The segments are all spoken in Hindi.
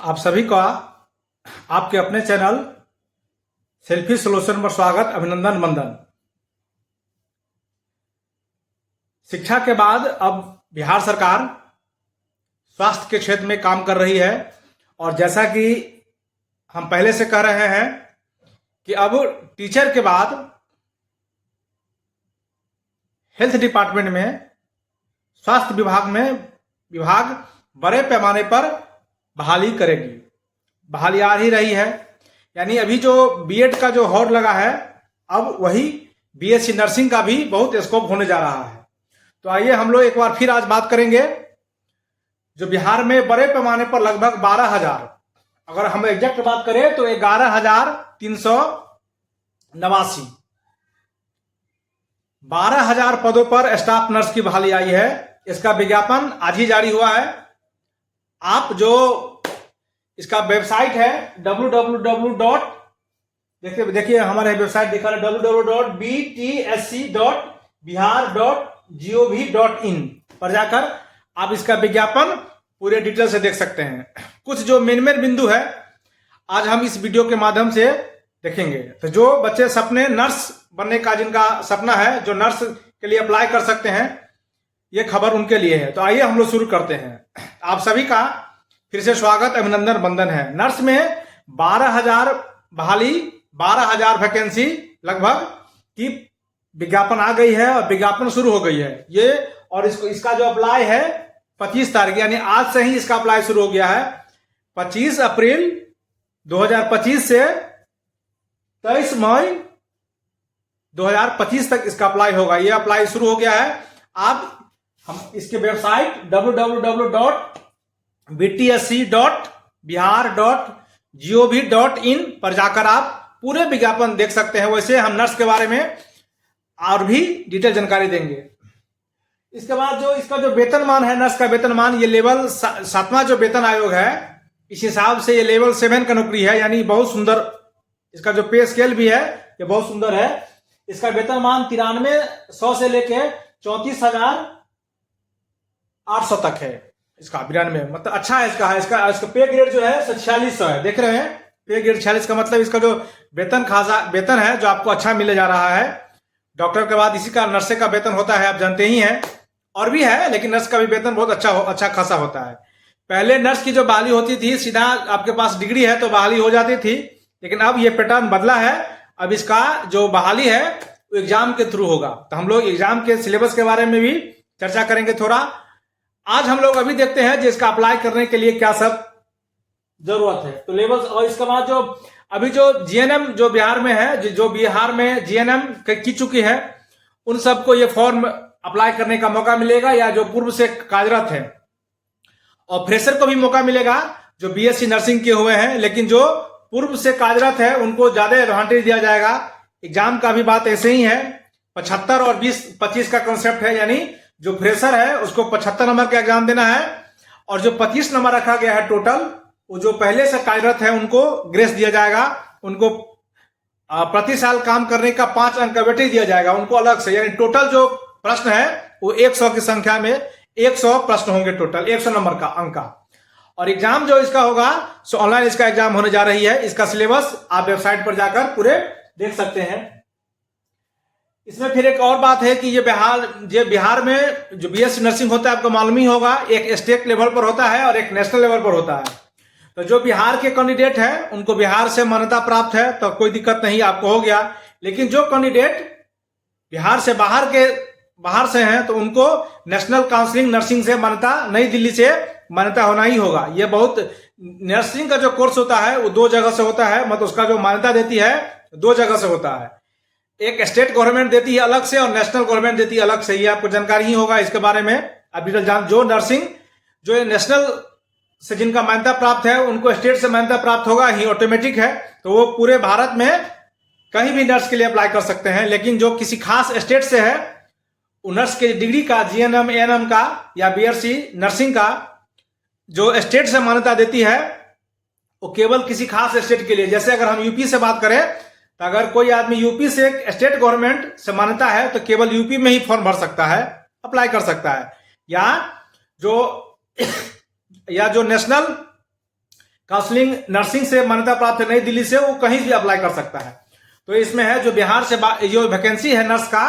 आप सभी का आपके अपने चैनल सेल्फी सोल्यूशन पर स्वागत, अभिनंदन, वंदन। शिक्षा के बाद अब बिहार सरकार स्वास्थ्य के क्षेत्र में काम कर रही है और जैसा कि हम पहले से कह रहे हैं कि अब टीचर के बाद हेल्थ डिपार्टमेंट में स्वास्थ्य विभाग बड़े पैमाने पर बहाली करेगी। बहाली आ ही रही है, यानी अभी जो बीएड का जो होड़ लगा है, अब वही बीएससी नर्सिंग का भी बहुत स्कोप होने जा रहा है। तो आइए हम लोग एक बार फिर आज बात करेंगे जो बिहार में बड़े पैमाने पर लगभग 12,000, अगर हम एग्जैक्ट बात करें तो 11,389 12,000 पदों पर स्टाफ नर्स की बहाली आई है। इसका विज्ञापन आज ही जारी हुआ है। आप जो इसका वेबसाइट है www. देखिए हमारे वेबसाइट दिखा रहा है www.btsc.bihar.gov.in पर जाकर आप इसका विज्ञापन पूरे डिटेल से देख सकते हैं। कुछ जो मेन बिंदु है आज हम इस वीडियो के माध्यम से देखेंगे। तो जो बच्चे सपने नर्स बनने का, जिनका सपना है, जो नर्स के लिए अप्लाई कर सकते हैं, ये खबर उनके लिए है। तो आइए हम लोग शुरू करते हैं। आप सभी का फिर से स्वागत, अभिनंदन, वंदन है। नर्स में 12,000 बहाली, 12,000 वैकेंसी लगभग की विज्ञापन आ गई है और विज्ञापन शुरू हो गई है ये। और इसका जो अप्लाई है 25 तारीख, यानी आज से ही इसका अप्लाई शुरू हो गया है। 25 अप्रैल 2025 से 23 मई 2025 तक इसका अप्लाई होगा। ये अप्लाई शुरू हो गया है। आप हम इसके वेबसाइट www.btsc.bihar.gov.in पर जाकर आप पूरे विज्ञापन देख सकते हैं। वैसे हम नर्स के बारे में और भी डिटेल जानकारी देंगे। इसके बाद जो इसका जो वेतनमान है, नर्स का वेतनमान, ये लेवल 7वां जो वेतन आयोग है, इस हिसाब से ये लेवल 7 का नौकरी है, यानी बहुत सुंदर। इसका जो पे स्केल भी है ये बहुत सुंदर है। इसका वेतनमान 93,100 से लेके 34,800 तक है। इसका 92 मतलब अच्छा है। इसका पे ग्रेड जो है 4600 है। देख रहे हैं, पे ग्रेड 46 का मतलब इसका जो वेतन है जो आपको अच्छा मिले जा रहा है। डॉक्टर के बाद इसी का नर्स का वेतन होता है, आप जानते ही हैं। और भी है, लेकिन नर्स का भी वेतन बहुत अच्छा खासा होता है। पहले नर्स की जो बहाली होती थी, सीधा आपके पास डिग्री है तो बहाली हो जाती थी, लेकिन अब ये पैटर्न बदला है। अब इसका जो बहाली है वो एग्जाम के थ्रू होगा। तो हम लोग एग्जाम के सिलेबस के बारे में भी चर्चा करेंगे थोड़ा। आज हम लोग अभी देखते हैं जिसका अप्लाई करने के लिए क्या सब जरूरत है। तो लेवल, और इसके बाद जो अभी जो जीएनएम जो बिहार में है, जो बिहार में जीएनएम की चुकी है, उन सबको ये फॉर्म अप्लाई करने का मौका मिलेगा, या जो पूर्व से कार्यरत है। और फ्रेशर को भी मौका मिलेगा जो बीएससी नर्सिंग के हुए हैं, लेकिन जो पूर्व से कार्यरत है उनको ज्यादा एडवांटेज दिया जाएगा। एग्जाम का भी बात ऐसे ही है। 75 और 20-25 का कंसेप्ट है, यानी जो फ्रेशर है उसको 75 नंबर का एग्जाम देना है, और जो 25 नंबर रखा गया है टोटल, वो जो पहले से कार्यरत है उनको ग्रेस दिया जाएगा। उनको प्रति साल काम करने का 5 अंक का वेटेज दिया जाएगा उनको अलग से। यानी टोटल जो प्रश्न है वो 100 की संख्या में 100 प्रश्न होंगे, टोटल 100 नंबर का अंक का। और एग्जाम जो इसका होगा सो ऑनलाइन इसका एग्जाम होने जा रही है। इसका सिलेबस आप वेबसाइट पर जाकर पूरे देख सकते हैं। इसमें फिर एक और बात है कि ये बिहार में जो बीएससी नर्सिंग होता है, आपको मालूम ही होगा, एक स्टेट लेवल पर होता है और एक नेशनल लेवल पर होता है। तो जो बिहार के कैंडिडेट हैं उनको बिहार से मान्यता प्राप्त है तो कोई दिक्कत नहीं, आपको हो गया। लेकिन जो कैंडिडेट बिहार से बाहर से हैं तो उनको नेशनल काउंसिलिंग नर्सिंग से मान्यता, नई दिल्ली से मान्यता होना ही होगा। ये बहुत, नर्सिंग का जो कोर्स होता है वो 2 जगह से होता है, मतलब उसका जो मान्यता देती है 2 जगह से होता है। एक स्टेट गवर्नमेंट देती है अलग से और नेशनल गवर्नमेंट देती है अलग से। ये आपको जानकारी ही होगा इसके बारे में। अभी जो नर्सिंग जो नेशनल से जिनका मान्यता प्राप्त है उनको स्टेट से मान्यता प्राप्त होगा ही, ऑटोमेटिक है। तो वो पूरे भारत में कहीं भी नर्स के लिए अप्लाई कर सकते हैं। लेकिन जो किसी खास स्टेट से है, वो नर्स के डिग्री का, जीएनएम, एएनएम का या बीएससी नर्सिंग का जो स्टेट से मान्यता देती है वो केवल किसी खास स्टेट के लिए। जैसे अगर हम यूपी से बात करें तो अगर कोई आदमी यूपी से स्टेट गवर्नमेंट से मान्यता है तो केवल यूपी में ही फॉर्म भर सकता है, अप्लाई कर सकता है। या जो नेशनल काउंसलिंग नर्सिंग से मान्यता प्राप्त है नई दिल्ली से, वो कहीं भी अप्लाई कर सकता है। तो इसमें है जो बिहार से जो वैकेंसी है नर्स का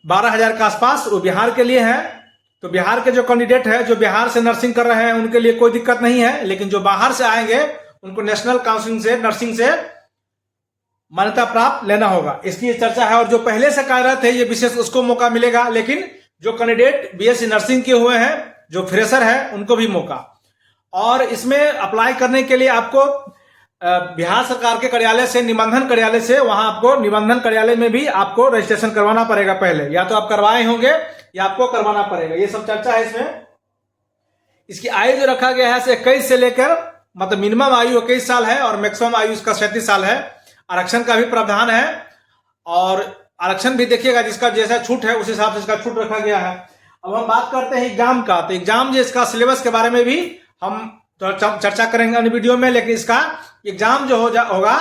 12,000 के आसपास, वो बिहार के लिए है। तो बिहार के जो कैंडिडेट है जो बिहार से नर्सिंग कर रहे हैं उनके लिए कोई दिक्कत नहीं है, लेकिन जो बाहर से आएंगे उनको नेशनल काउंसिलिंग से नर्सिंग से मान्यता प्राप्त लेना होगा, इसकी चर्चा है। और जो पहले से कार्यरत है ये विशेष उसको मौका मिलेगा, लेकिन जो कैंडिडेट बीएससी नर्सिंग किए हुए हैं जो फ्रेशर है उनको भी मौका। और इसमें अप्लाई करने के लिए आपको बिहार सरकार के कार्यालय से, निबंधन कार्यालय से, वहां आपको निबंधन कार्यालय में भी आपको रजिस्ट्रेशन करवाना पड़ेगा पहले, या तो आप करवाए होंगे या आपको करवाना पड़ेगा। ये सब चर्चा है इसमें। इसकी आयु जो रखा गया है 21 से लेकर, मतलब मिनिमम आयु 21 साल है और मैक्सिमम आयु इसका 37 साल है। आरक्षण का भी प्रावधान है, और आरक्षण भी देखिएगा जिसका जैसा छूट है उस हिसाब से इसका छूट रखा गया है। अब हम बात करते हैं एग्जाम का। तो एग्जाम जो इसका सिलेबस के बारे में भी हम चर्चा करेंगे अन्य वीडियो में, लेकिन इसका एग्जाम जो होगा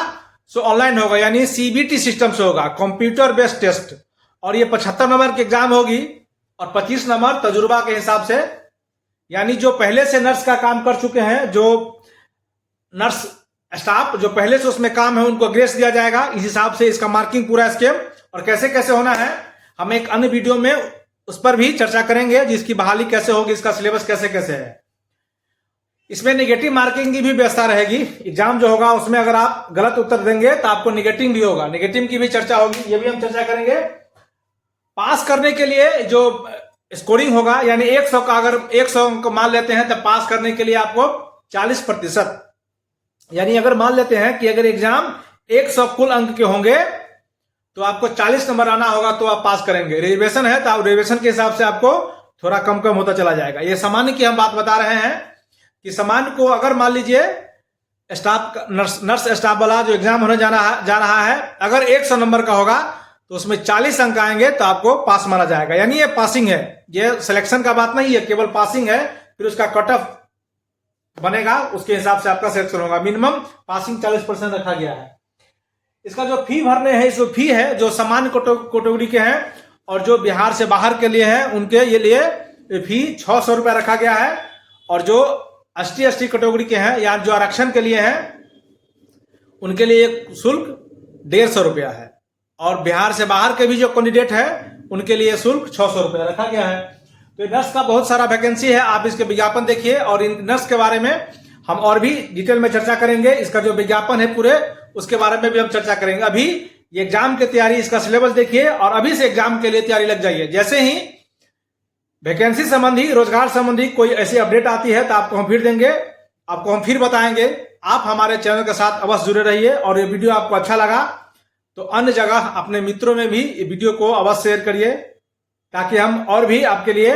सो ऑनलाइन होगा, यानी सीबीटी सिस्टम से होगा, कंप्यूटर बेस्ड टेस्ट। और ये 75 नंबर की एग्जाम होगी और 25 नंबर तजुर्बा के हिसाब से, यानी जो पहले से नर्स का काम कर चुके हैं, जो नर्स स्टाफ जो पहले से उसमें काम है उनको ग्रेस दिया जाएगा। इस हिसाब से इसका मार्किंग पूरा स्कीम और कैसे कैसे होना है हम एक अन्य वीडियो में उस पर भी चर्चा करेंगे, जिसकी बहाली कैसे होगी, इसका सिलेबस कैसे कैसे है। इसमें नेगेटिव मार्किंग की भी व्यवस्था रहेगी। एग्जाम जो होगा उसमें अगर आप गलत उत्तर देंगे तो आपको नेगेटिव भी होगा, नेगेटिव की भी चर्चा होगी, ये भी हम चर्चा करेंगे। पास करने के लिए जो स्कोरिंग होगा, यानी 100 का अगर 100 अंक मान लेते हैं तो पास करने के लिए आपको 40%, यानी अगर मान लेते हैं कि अगर एग्जाम 100 कुल अंक के होंगे तो आपको 40 नंबर आना होगा तो आप पास करेंगे। रिजर्वेशन है तो आप रिजर्वेशन के हिसाब से आपको थोड़ा कम कम होता चला जाएगा। ये सामान्य की हम बात बता रहे हैं कि सामान्य को अगर मान लीजिए स्टाफ नर्स स्टाफ वाला जो एग्जाम होने जा रहा है, अगर 100 नंबर का होगा तो उसमें 40 अंक आएंगे तो आपको पास माना जाएगा, यानी ये पासिंग है, ये सिलेक्शन का बात नहीं है, केवल पासिंग है। फिर उसका कट ऑफ बनेगा, उसके हिसाब से आपका सिलेक्शन होगा। मिनिमम पासिंग 40% रखा गया है। इसका जो फी भरने हैं, जो फी है जो सामान्य कैटेगरी के हैं और जो बिहार से बाहर के लिए हैं उनके ये लिए फी 600 रुपया रखा गया है, और जो ST कैटेगरी के हैं या जो आरक्षण के लिए हैं उनके लिए शुल्क 150 रुपया है, और बिहार से बाहर के भी जो कैंडिडेट है उनके लिए शुल्क 600 रुपया रखा गया है। तो नर्स का बहुत सारा वैकेंसी है, आप इसके विज्ञापन देखिए, और इन नर्स के बारे में हम और भी डिटेल में चर्चा करेंगे। इसका जो विज्ञापन है पूरे उसके बारे में भी हम चर्चा करेंगे। अभी ये एग्जाम की तैयारी, इसका सिलेबस देखिए और अभी से एग्जाम के लिए तैयारी लग जाइए। जैसे ही वैकेंसी संबंधी, रोजगार संबंधी कोई ऐसी अपडेट आती है तो आपको हम फिर देंगे, आपको हम फिर बताएंगे। आप हमारे चैनल के साथ अवश्य जुड़े रहिए, और ये वीडियो आपको अच्छा लगा तो अन्य जगह अपने मित्रों में भी ये वीडियो को अवश्य शेयर करिए, ताकि हम और भी आपके लिए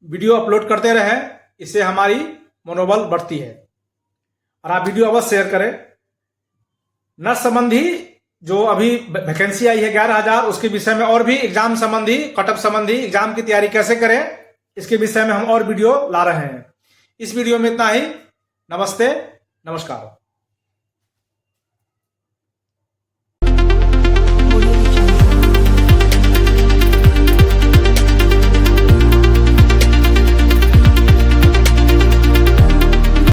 वीडियो अपलोड करते रहें। इससे हमारी मनोबल बढ़ती है, और आप वीडियो अवश्य शेयर करें। नर्स संबंधी जो अभी वैकेंसी आई है 11,000, उसके विषय में और भी एग्जाम संबंधी, कटअप संबंधी एग्जाम की तैयारी कैसे करें इसके विषय में हम और वीडियो ला रहे हैं। इस वीडियो में इतना ही। नमस्ते, नमस्कार।